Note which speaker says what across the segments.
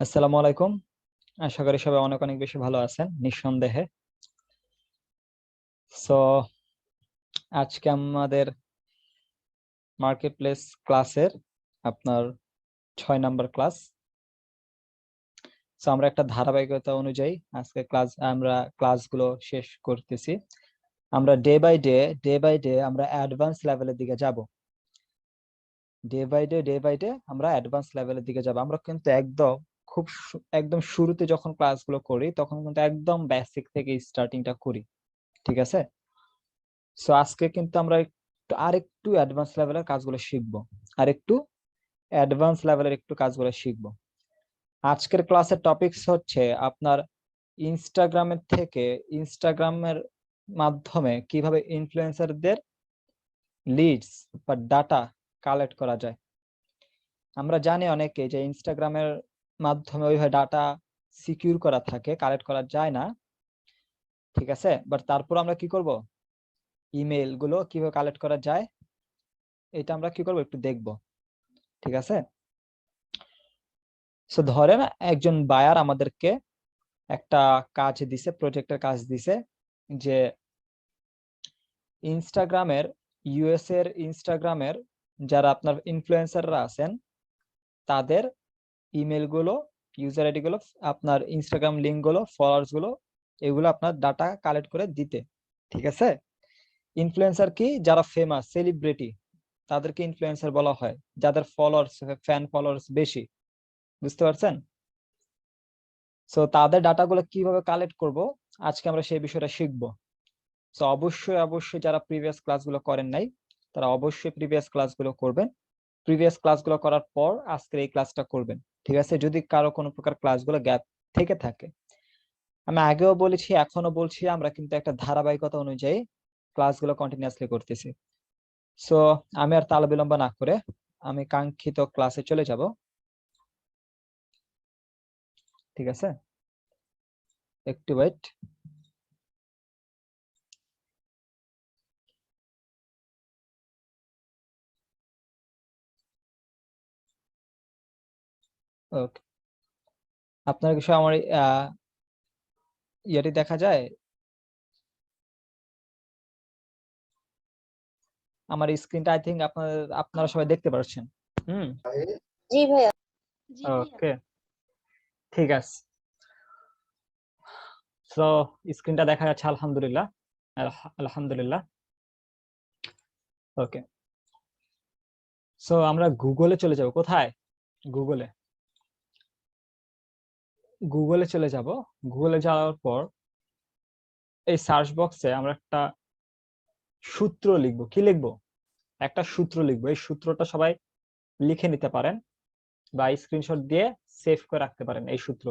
Speaker 1: আসসালামু আলাইকুম। আশা করি সবাই অনেক অনেক বেশি ভালো আছেন নিঃসন্দেহে। সো আজকে আমাদের মার্কেট প্লেস ক্লাসের আপনার 6 নাম্বার ক্লাস। সো আমরা একটা ধারাবাহিকতা অনুযায়ী আজকে আমরা ক্লাসগুলো শেষ করতেছি। আমরা ডে বাই ডে আমরা অ্যাডভান্স লেভেলের দিকে যাব। ডে বাই ডে আমরা অ্যাডভান্স লেভেলের দিকে যাব। আমরা কিন্তু একদম শুরুতে যখন ক্লাসগুলো করি তখন কিন্তু একদম বেসিক থেকে স্টার্টিংটা করি, ঠিক আছে? সো আজকে কিন্তু আমরা আরেকটু অ্যাডভান্স লেভেলের কাজগুলো শিখবো, একটু কাজগুলো শিখবো। আজকের ক্লাসের টপিকস হচ্ছে আপনার ইনস্টাগ্রামের মাধ্যমে কিভাবে ইনফ্লুয়েন্সারদের লিডস বা ডাটা কালেক্ট করা যায়। আমরা জানি অনেকে যে ইনস্টাগ্রামের মাধ্যমে ওইভাবে ডাটা সিকিউর করা থাকে, কালেক্ট করা যায় না, ঠিক আছে? বাট তারপর আমরা কি করব, ইমেল গুলো কিভাবে কালেক্ট করা যায় এটা আমরা কি করব একটু দেখব, ঠিক আছে? সো ধরেন একজন বায়ার আমাদেরকে একটা প্রজেক্টের কাজ দিছে যে ইনস্টাগ্রামের যারা আপনার ইনফ্লুয়েন্সাররা আছেন তাদের ইমেল গুলো, ইউজার আইডি গুলো, আপনার ইনস্টাগ্রাম লিঙ্ক গুলো, ফলোয়ার্স গুলো, এগুলো আপনার ডাটা কালেক্ট করে দিতে, ঠিক আছে? ইনফ্লুয়েন্সার কি, যারা ফেমাস সেলিব্রিটি তাদেরকে ইনফ্লুয়েন্সার বলা হয়, যাদের ফ্যান ফলোয়ার্স বেশি, বুঝতে পারছেন? সো তাদের ডাটাগুলো কিভাবে কালেক্ট করব আজকে আমরা সেই বিষয়টা শিখবো। সো অবশ্যই যারা প্রিভিয়াস ক্লাসগুলো করেন নাই তারা অবশ্যই প্রিভিয়াস ক্লাসগুলো করবেন। প্রিভিয়াস ক্লাসগুলো করার পর আজকের এই ক্লাসটা করবেন, ঠিক আছে? যদি কারো কোনো প্রকার ক্লাসগুলো গ্যাপ থেকে থাকে, আমি আগেও বলেছি এখনো বলছি, আমরা কিন্তু একটা ধারাবাহিকতা অনুযায়ী ক্লাসগুলো কন্টিনিউয়াসলি করতেছি। সো আমি আর তাল বিলম্ব না করে আমি কাঙ্ক্ষিত ক্লাসে চলে যাব, ঠিক আছে? একটু ওয়েট। ওকে, আপনার কিছু আমার ইয়েটি দেখা যায়, আমার স্ক্রিনটা আই থিঙ্ক আপনারা সবাই দেখতে পাচ্ছেন।
Speaker 2: জি ভাইয়া।
Speaker 1: ওকে, ঠিক আছে। সো স্ক্রিনটা দেখা যাচ্ছে, আলহামদুলিল্লাহ। আলহামদুলিল্লাহ। ওকে, সো আমরা গুগলে চলে যাব। কোথায়? গুগলে চলে যাব। গুগলে যাওয়ার পর এই সার্চ বক্সে আমরা একটা সূত্র লিখব। কি লিখব? একটা সূত্র লিখব। এই সূত্রটা সবাই লিখে নিতে পারেন বা স্ক্রিনশট দিয়ে সেভ করে রাখতে পারেন এই সূত্র,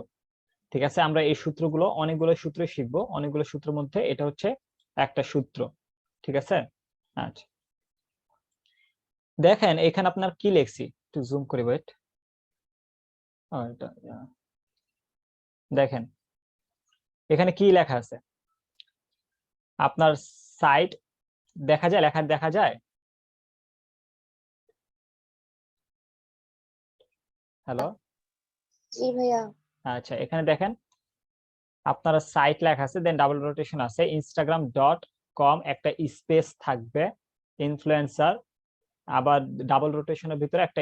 Speaker 1: ঠিক আছে? আমরা এই সূত্রগুলো অনেকগুলো সূত্র শিখবো, অনেকগুলো সূত্রের মধ্যে এটা হচ্ছে একটা সূত্র, ঠিক আছে? আচ্ছা, দেখেন এখানে আপনার কি লিখছি, একটু জুম করি, ওয়েট। দেখেন এখানে কি লেখা আছে, আপনার সাইট দেখা যায়, লেখা দেখা যায়। হ্যালো,
Speaker 2: জি ভাইয়া।
Speaker 1: আচ্ছা, এখানে দেখেন আপনার সাইট লেখা আছে, দেন ডাবল রোটেশন আছে, instagram.com একটা স্পেস থাকবে, ইনফ্লুয়েন্সার, আবার ডাবল রোটেশনের ভিতরে একটা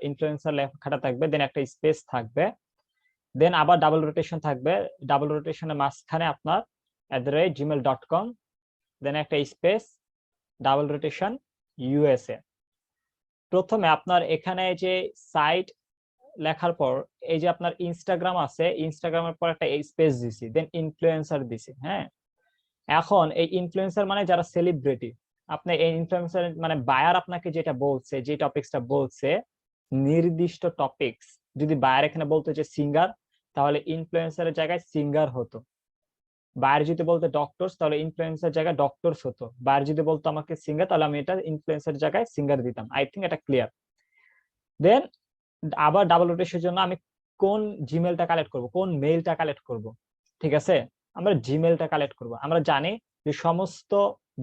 Speaker 1: ইনফ্লুয়েন্সার লেখাটা থাকবে, দেন একটা স্পেস থাকবে, দেন আবার ডাবল রোটেশন থাকবে, ডাবল রোটেশনের মাঝখানে আপনার @gmail.com, দেন একটা স্পেস, ডাবল রোটেশন USA। প্রথমে আপনার এখানে যে সাইট লেখার পর এই যে আপনার ইনস্টাগ্রাম আছে, ইনস্টাগ্রামের পর একটা স্পেস দিছি, দেন ইনফ্লুয়েন্সার দিছি। হ্যাঁ, এখন এই ইনফ্লুয়েন্সার মানে যারা সেলিব্রিটি, আপনি এই ইনফ্লুয়েন্সার মানে বায়ার আপনাকে যেটা বলছে, যে টপিকসটা বলছে, নির্দিষ্ট টপিকস, যদি বায়ার এখানে বলতো যে সিঙ্গার, তাহলে ইনফ্লুয়েন্সারের জায়গায় সিঙ্গার হতো। বায়ার যদি বলতো ডক্টরস, তাহলে ইনফ্লুয়েন্সার জায়গায় ডক্টরস হতো। বায়ার যদি বলতো আমাকে সিঙ্গার, তাহলে আমি এটা ইনফ্লুয়েন্সার জায়গায় সিঙ্গার দিতাম। আই থিঙ্ক এটা ক্লিয়ার। দেন আবার ডাবল রোটেশনের জন্য আমি কোন জিমেলটা কালেক্ট করব, কোন মেইলটা কালেক্ট করব, ঠিক আছে? আমরা জিমেলটা কালেক্ট করব। আমরা জানি যে সমস্ত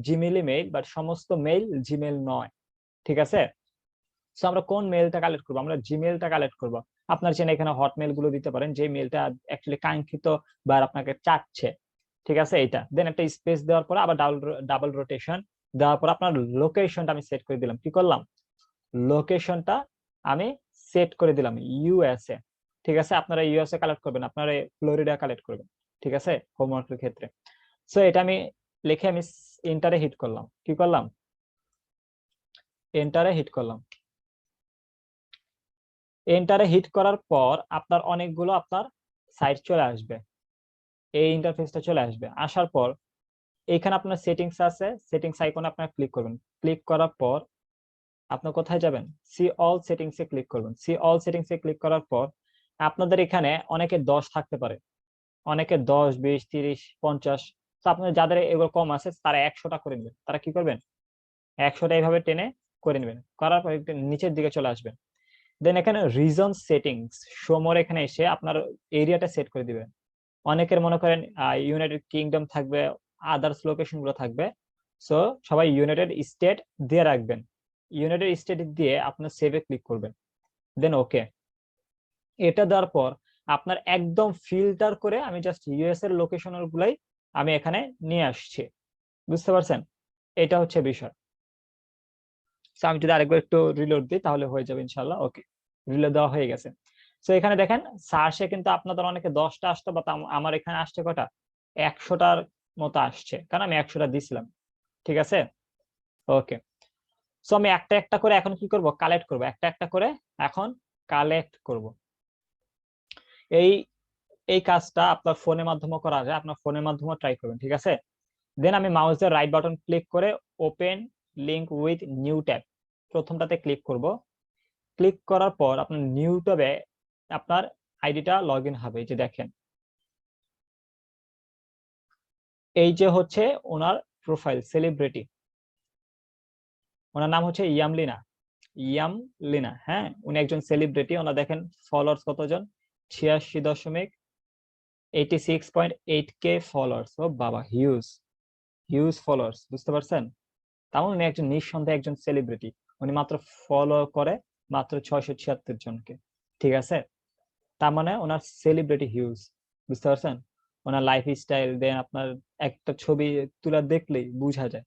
Speaker 1: জিমেইল মেইল, বাট সমস্ত মেইল জিমেল নয়, ঠিক আছে? সো আমরা কোন মেলটা কালেক্ট করবো? আমরা জিমেলটা কালেক্ট করবো। আপনার চেনে এখানে হটমেল গুলো দিতে পারেন, যে মেলটা অ্যাকচুয়ালি কাঙ্ক্ষিত বা আপনাকে চাচ্ছে, ঠিক আছে? এটা দেন একটা স্পেস দেওয়ার পরে আবার ডাবল রোটেশন দেওয়ার পর আপনার লোকেশনটা আমি সেট করে দিলাম। কি করলাম? লোকেশনটা আমি সেট করে দিলাম ইউএসএ, ঠিক আছে? আপনারা ইউএসএ কালেক্ট করবেন, আপনারা ফ্লোরিডা কালেক্ট করবেন, ঠিক আছে, হোমওয়ার্কের ক্ষেত্রে। সো এটা আমি লিখে আমি এন্টারে হিট করলাম। কি করলাম? এন্টারে হিট করলাম। এন্টারে হিট করার পর আপনার অনেকগুলো আপনার সাইট চলে আসবে, এই ইন্টারফেসটা চলে আসবে। আসার পর এখানে আপনার সেটিংস আছে, সেটিংস আইকনে আপনার ক্লিক করবেন। ক্লিক করার পর আপনার কোথায় যাবেন? সি অল সেটিংস এ ক্লিক করবেন। সি অল সেটিংস এ ক্লিক করার পর আপনাদের এখানে অনেকে 10 থাকতে পারে, অনেকে 10, 20, 30, 50। তো আপনার যাদের এগুলো কম আছে তারা 100টা করে নেবেন। তারা কি করবেন? 100টা এইভাবে টেনে করে নেবেন। করার পর একটু নিচের দিকে চলে আসবেন। দেন এখানে রিজন সেটিংস সমর, এখানে এসে আপনার এরিয়াটা সেট করে দিবেন। অনেকের মনে করেন ইউনাইটেড কিংডম থাকবে, আদার্স লোকেশন গুলো থাকবে। সো সবাই ইউনাইটেড স্টেট দিয়ে রাখবেন। ইউনাইটেড স্টেট দিয়ে আপনার সেভে ক্লিক করবেন, দেন ওকে। এটা দেওয়ার পর আপনার একদম ফিল্টার করে আমি জাস্ট ইউএস এর লোকেশন গুলাই আমি এখানে নিয়ে আসছি। বুঝতে পারছেন? এটা হচ্ছে বিষয়। আমি যদি আরেকবার একটু রিলোড দিই তাহলে হয়ে যাবে ইনশাল্লাহ। ওকে, রিলোড দেওয়া হয়ে গেছে। তো এখানে দেখেন সার্চে কিন্তু আপনাদের অনেকে 10টা আসতো, বা আমার এখানে আসছে কটা? 100টার মতো আসছে, কারণ আমি 100টা দিছিলাম, ঠিক আছে? ওকে, সো আমি একটা একটা করে এখন কি করব? কালেক্ট করব, একটা একটা করে এখন কালেক্ট করব। এই এই কাজটা আপনার ফোনের মাধ্যমে করা যায়, আপনার ফোনের মাধ্যমে ট্রাই করবেন, ঠিক আছে? দেন আমি মাউসের রাইট বাটন ক্লিক করে open link with new tab, প্রথমটাতে ক্লিক করব। ক্লিক করার পর আপনার নিউ ট্যাবে আপনার আইডিটা লগ ইন হবে। এই যে দেখেন, এই যে হচ্ছে ওনার প্রোফাইল, সেলিব্রিটি, ওনার নাম হচ্ছে ইয়ামলিনা। ইয়ামলিনা, হ্যাঁ, উনি একজন সেলিব্রিটি। ওনার দেখেন ফলোয়ার্স কতজন? 86.86.8K followers. ও বাবা, হিউজ হিউজ ফলোয়ার্স, বুঝতে পারছেন? তাও উনি একজন নিঃসন্দেহে একজন সেলিব্রিটি। উনি মাত্র ফলো করে মাত্র 676 জনকে, ঠিক আছে? তার মানে ওনার সেলিব্রিটি হিউজ, বুঝতে পারছেন? ওনার লাইফ স্টাইল দেন আপনার একটা ছবি তুলা দেখলেই বোঝা যায়,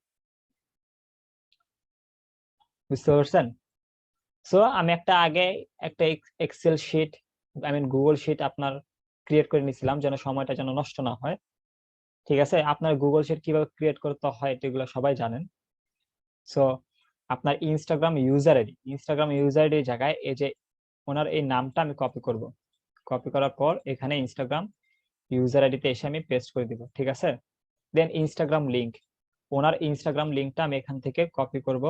Speaker 1: বুঝতে পারছেন? সো আমি আগে একটা Excel sheet, I mean Google sheet আপনার ক্রিয়েট করে নিয়েছিলাম, যেন সময়টা যেন নষ্ট না হয়, ঠিক আছে? আপনার গুগল শিট কিভাবে ক্রিয়েট করতে হয় এগুলো সবাই জানেন। সো আপনার ইনস্টাগ্রাম ইউজার আইডি জায়গায় এই যে ওনার এই নামটা আমি কপি করব। কপি করার পর এখানে ইনস্টাগ্রাম ইউজার আইডিতে এসে আমি পেস্ট করে দিব, ঠিক আছে? দেন ইনস্টাগ্রাম লিংক, ওনার ইনস্টাগ্রাম লিংকটা আমি এখান থেকে কপি করব।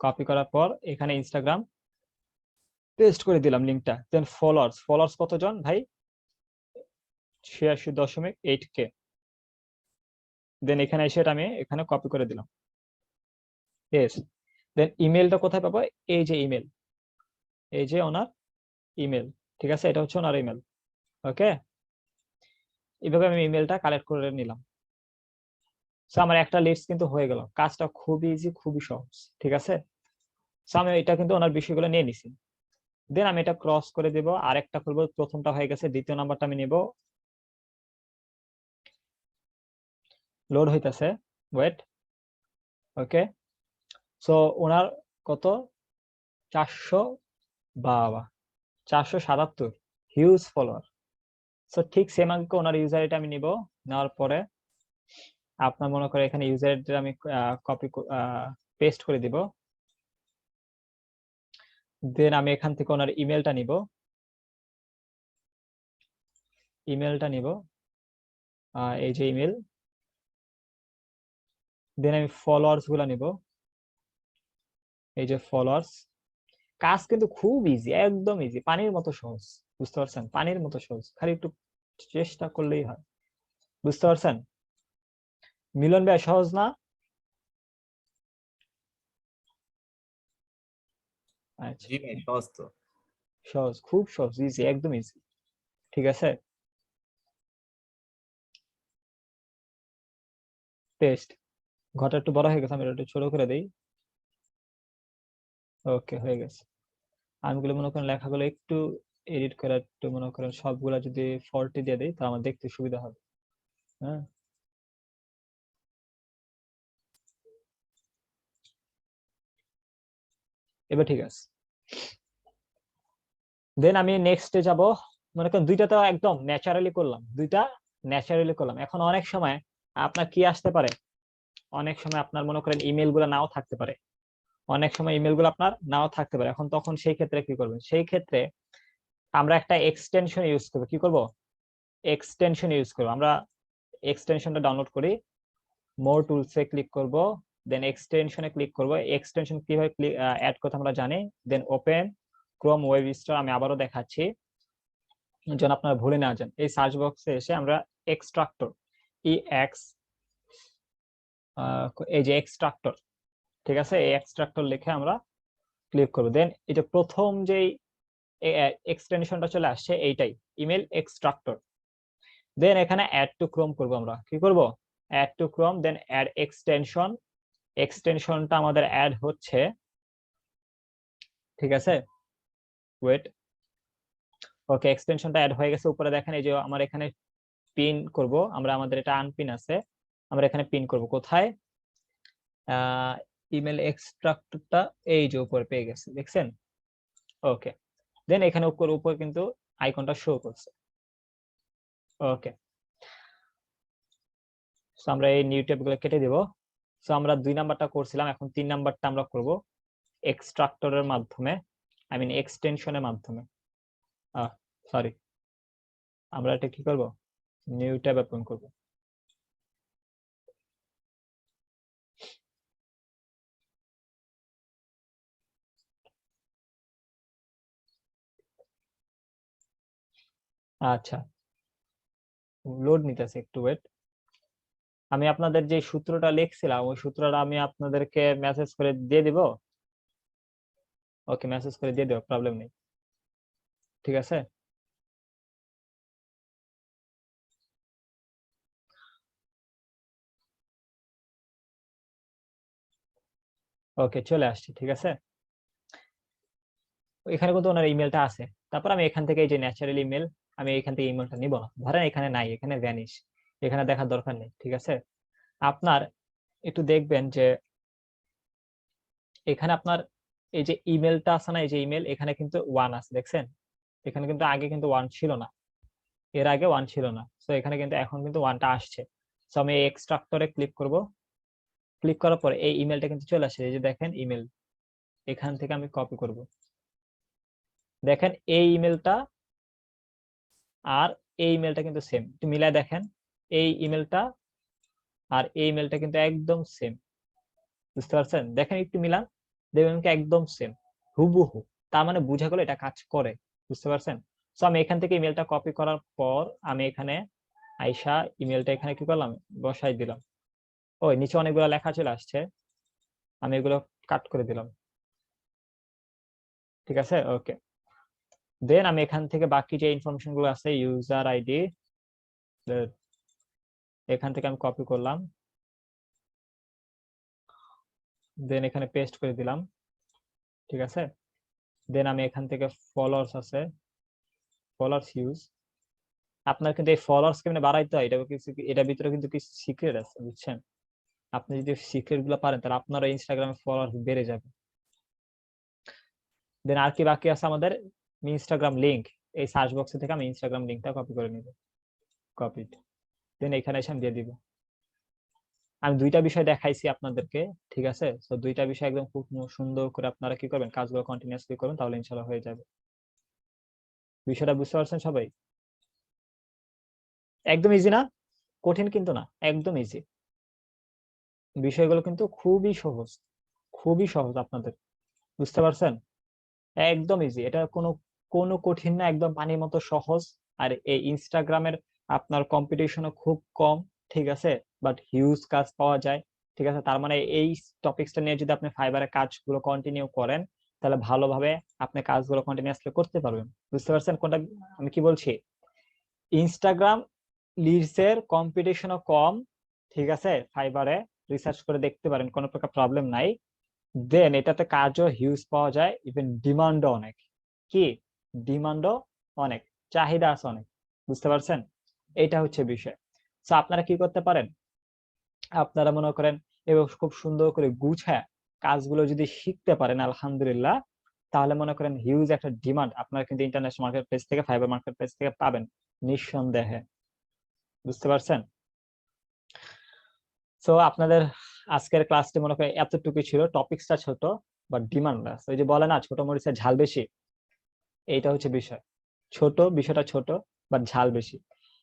Speaker 1: কপি করার পর এখানে ইনস্টাগ্রাম পেস্ট করে দিলাম লিংকটা। দেন ফলোয়ার্স কতজন ভাই? 86.8K। দেন এখানে এসে আমি এখানে কপি করে দিলাম, ইয়েস। দেন ইমেলটা কোথায় পাবো? এই যে ইমেল, এই যে ওনার ইমেল, ঠিক আছে? এটা হচ্ছে ওনার ইমেল। ওকে, এইভাবে আমি ইমেলটা কালেক্ট করে নিলাম। সো আমার একটা লিস্ট কিন্তু হয়ে গেল। কাজটা খুবই ইজি, খুবই সহজ, ঠিক আছে? সো আমি এটা কিন্তু ওনার বিষয়গুলো নিয়ে নিছি। দেন আমি এটা ক্রস করে দেব, আরেকটা করবো। প্রথমটা হয়ে গেছে, দ্বিতীয় নাম্বারটা আমি নেব। লোড হইতাছে, ওয়েট। ওকে, সো ওনার কত? 400, বাবা, 477, হিউজ ফলোয়ার। সো ঠিক সেম আগে ওনার ইউজার আইডি আমি নিব। নেওয়ার পরে আপনার মনে করে এখানে ইউজার আইডি আমি কপি পেস্ট করে দিব। দেন আমি এখান থেকে ওনার ইমেলটা নিব, এই যে ইমেল। দেন আমি ফলোয়ার্স গুলা নিব, এই যে ফলোয়ার্স। কাজ কিন্তু খুব ইজি, একদম ইজি, পানির মতো সহজ, বুঝতে পারছেন? পানির মতো সহজ, খালি একটু চেষ্টা করলেই হয়, বুঝতে পারছেন? মিলন ভাই, সহজ না? আচ্ছা,
Speaker 3: জি ভাই, সহজ তো।
Speaker 1: সহজ, খুব সহজ, ইজি, একদম ইজি, ঠিক আছে? টেস্ট, ঘরটা একটু বড় হয়ে গেছে, আমি এটা একটু ছোট করে দেই। ওকে, হয়ে গেছে। আমিগুলো মনে করেন লেখাগুলো একটু এডিট করে একটু মনে করেন সবগুলা যদি 40 দিয়ে দেই, তো আমার দেখতে সুবিধা হবে। হ্যাঁ, এবার ঠিক আছে। দেন আমি নেক্সটে যাব। মনে করেন দুইটা তো একদম ন্যাচারালি করলাম, দুইটা ন্যাচারালি করলাম। এখন অনেক সময় আপনার কি আসতে পারে, অনেক সময় আপনার মনে করেন ইমেল গুলো নাও থাকতে পারে, অনেক সময় ইমেল গুলো আপনার নাও থাকতে পারে। এখন তখন সেই ক্ষেত্রে কি করবেন? সেই ক্ষেত্রে আমরা একটা এক্সটেনশন ইউজ করব। কি করব? এক্সটেনশন ইউজ করব। আমরা এক্সটেনশনটা ডাউনলোড করি, মোর টুলসে ক্লিক করব, দেন এক্সটেনশনে ক্লিক করব। এক্সটেনশন কিভাবে অ্যাড করতে আমরা জানি। Then open Chrome web store. আমি আবারও দেখাচ্ছি যেন আপনারা ভুলে না যান। এই সার্চ বক্সে এসে আমরা এক্সট্রাক্টর, ই এক্স, এই যে এক্সট্রাক্টর, ঠিক আছে, এই এক্সট্রাক্টর লিখে আমরা ক্লিক করব। দেন এটা প্রথম যেই এক্সটেনশনটা চলে আসছে এইটাই, ইমেল এক্সট্রাক্টর। দেন এখানে অ্যাড টু ক্রোম করব। আমরা কি করব? Add to Chrome, then add extension. এক্সটেনশনটা আমাদের অ্যাড হচ্ছে, ঠিক আছে, ওয়েট। ওকে, এক্সটেনশনটা অ্যাড হয়ে গেছে। উপরে দেখেন এই যে আমার এখানে পিন করব আমরা, আমাদের এটা আনপিন আছে, আমরা এখানে পিন করব কোথায়? ইমেল এক্সট্রাক্টরটা এই যে উপরে পেয়ে গেছে, দেখছেন? ওকে, দেন এখানে উপর কিন্তু আইকনটা শো করছে। ওকে, সো আমরা এই নিউ ট্যাব গুলো কেটে দিব। সো আমরা 2 নাম্বারটা করছিলাম, এখন 3 নাম্বারটা আমরা করব এক্সট্রাক্টরের মাধ্যমে, আই মিন এক্সটেনশনের মাধ্যমে। সরি, আমরা এটা কি করব? নিউ ট্যাব ওপেন করব। আচ্ছা, লোড নিতেছে, একটু ওয়েট। আমি আপনাদের যে সূত্রটা লিখছিলাম ওই সূত্রটা আমি আপনাদেরকে মেসেজ করে দিয়ে দিব। ওকে, মেসেজ করে দিয়ে দেব, প্রবলেম নেই, ঠিক আছে। ওকে, চলে আসছে, ঠিক আছে। এখানে কিন্তু ওনার ইমেলটা আছে। তারপর আমি এখান থেকে এই যে ন্যাচারাল ইমেল, আমি এখান থেকে ইমেলটা নিব না, ধরেন এখানে নাই, এখানে ভ্যানিশ, এখানে দেখার দরকার নেই, ঠিক আছে। আপনার একটু দেখবেন যে এখানে আপনার এই যে ইমেলটা আছে না, এই যে ইমেল, এখানে কিন্তু 1 আছে, দেখছেন? এখানে কিন্তু আগে কিন্তু 1 ছিল না, এর আগে 1 ছিল না। তো এখানে কিন্তু এখন কিন্তু 1টা আসছে। তো আমি এক্সট্রাক্টরে ক্লিক করব। ক্লিক করার পরে এই ইমেলটা কিন্তু চলে আসে, এই যে দেখেন ইমেল, এখান থেকে আমি কপি করব। দেখেন এই ইমেলটা আর এই ইমেলটা কিন্তু সেম, একটু মিলাই দেখেন। এই ইমেলটা আর এই ইমেলটা কিন্তু একদম সেম, বুঝতে পারছেন? দেখেন একটু মিলান, দেখবেন কি একদম সেম, হুবহু। তার মানে বোঝা গেল এটা কাজ করে, বুঝতে পারছেন? তো আমি এখান থেকে ইমেলটা কপি করার পর আমি এখানে আইসা ইমেলটা এখানে কি করলাম? বসাই দিলাম। ওই নিচে অনেকগুলো লেখা চলে আসছে, আমি এগুলো কাট করে দিলাম, ঠিক আছে। ওকে, দেন আমি এখান থেকে বাকি যে ইনফরমেশন গুলো আছে, ইউজার আইডি, এখান থেকে আমি কপি করলাম, দেন এখানে পেস্ট করে দিলাম, ঠিক আছে। দেন আমি এখান থেকে ফলোয়ার্স আছে, ফলোয়ার্স ইউজ। আপনার কিন্তু এই ফলোয়ার্স কেমনে বাড়াইতে হয়, এটা কিছু, এটার ভিতরে কিন্তু কিছু সিক্রেট আছে, বুঝছেন? আপনি যদি সিক্রেট গুলো পারেন তাহলে আপনার ইনস্টাগ্রামে ফলোয়ার্স বেড়ে যাবে। দেন আর কি বাকি আছে আমাদের? ইনস্টাগ্রাম লিংক, এই সার্চ বক্স থেকে আমি ইনস্টাগ্রাম লিংকটা কপি করে নিব, কপি। দেন এখানে এসে আমি দিয়ে দিব। আমি দুইটা বিষয় দেখাইছি আপনাদেরকে, ঠিক আছে। তো দুইটা বিষয় একদম খুব সুন্দর করে আপনারা কি করবেন, কাজগুলো কন্টিনিউয়াসলি করবেন, তাহলে ইনশাআল্লাহ হয়ে যাবে। বিষয়টা বুঝতে পারছেন সবাই? একদম ইজি না, কঠিন কিন্তু না, একদম ইজি। বিষয়গুলো কিন্তু খুবই সহজ, খুবই সহজ আপনাদের, বুঝতে পারছেন? একদম ইজি, এটা কোনো কোনো কঠিন না, একদম পানির মতো সহজ। আর এই ইনস্টাগ্রামের আপনার কম্পিটিশনও খুব কম, ঠিক আছে, বাট হিউজ কাজ পাওয়া যায়, ঠিক আছে। তার মানে এই টপিকসটা নিয়ে যদি আপনি ফাইবারে কাজগুলো কন্টিনিউ করেন, তাহলে ভালোভাবে আপনি কাজগুলো কন্টিনিউয়াসলি করতে পারবেন, বুঝতে পারছেন কোনটা আমি কি বলছি? ইনস্টাগ্রাম লিডস এর কম্পিটিশনও কম, ঠিক আছে। ফাইবারে রিসার্চ করে দেখতে পারেন, কোনো প্রকার প্রবলেম নাই। দেন এটাতে কাজও হিউজ পাওয়া যায়, ইভেন ডিমান্ডও অনেক। কি ডিমান্ডও অনেক, চাহিদা আছে অনেক, বুঝতে পারছেন? এটা হচ্ছে বিষয়। তো আপনারা কি করতে পারেন, আপনারা মনে করেন এবং খুব সুন্দর করে গুছায় কাজগুলো যদি শিখতে পারেন আলহামদুলিল্লাহ, তাহলে মনে করেন হিউজ একটা ডিমান্ড আপনারা কিন্তু ইন্টারন্যাশনাল মার্কেট প্লেস থেকে, ফাইবার মার্কেট প্লেস থেকে পাবেন নিঃসন্দেহে, বুঝতে পারছেন? তো আপনাদের আজকের ক্লাসটি মনে করেন এতটুকুই ছিল, টপিকসটা ছোট বাট ডিমান্ড আছে। ওই যে বলে না ছোট মরিচের ঝাল বেশি, এইটা হচ্ছে বিষয়। ছোট বিষয়টা ছোট বাট ঝাল বেশি।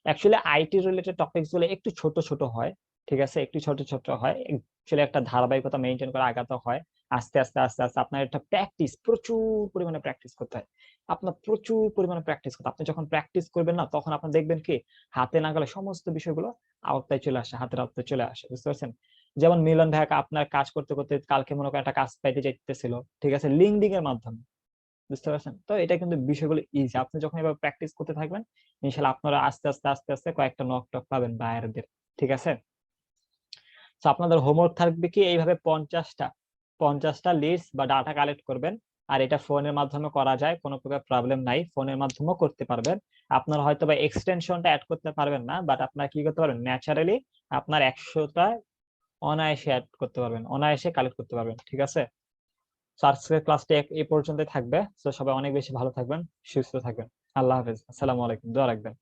Speaker 1: অ্যাকচুয়ালি আইটি রিলেটেড টপিকস গুলো একটু ছোট ছোট হয়, ঠিক আছে, একটু ছোট ছোট হয়। অ্যাকচুয়ালি একটা ধারাবাহিকতা মেনটেন করে আগাতে হয়, আস্তে আস্তে আস্তে আস্তে আপনার একটা প্র্যাকটিস, প্রচুর পরিমাণে প্র্যাকটিস করতে হয়। আপনার প্রচুর পরিমাণে প্র্যাকটিস করতে, আপনি যখন প্র্যাকটিস করবেন না তখন আপনার দেখবেন কি হাতে না গেলে সমস্ত বিষয়গুলো আওতায় চলে আসে, হাতের আওতায় চলে আসে, বুঝতে পারছেন? যেমন মিলন ভাইয়া আপনার কাজ করতে করতে কালকে মনে করেন একটা কাজ পাইতে চাইতেছিল, ঠিক আছে, লিঙ্কডিং এর মাধ্যমে, বুঝতে পারছেন? তো এটা কিন্তু বিষয়গুলো ইজি, আপনি যখন এবার প্র্যাকটিস করতে থাকবেন ইনশাআল্লাহ আপনারা আস্তে আস্তে আস্তে আস্তে কয়েকটা নক টক পাবেন বায়ারদের, ঠিক আছে? তো আপনাদের হোমওয়ার্ক থাকবে কি এইভাবে 50টা লিস্ট বা ডাটা কালেক্ট করবেন। আর এটা ফোনের মাধ্যমে করা যায়, কোনো প্রকার প্রবলেম নাই, ফোনের মাধ্যমেও করতে পারবেন। আপনারা হয়তো বা এক্সটেনশনটা অ্যাড করতে পারবেন না, বাট আপনারা কি করতে পারবেন, ন্যাচারালি আপনার 100টা অনায়াসে অ্যাড করতে পারবেন, অনায়াসে কালেক্ট করতে পারবেন, ঠিক আছে? তো আজকের ক্লাসটা এই পর্যন্তই থাকবে। তো সবাই অনেক বেশি ভালো থাকবেন, সুস্থ থাকবেন। আল্লাহ হাফেজ, আসসালামু আলাইকুম, দোয়া রাখবেন।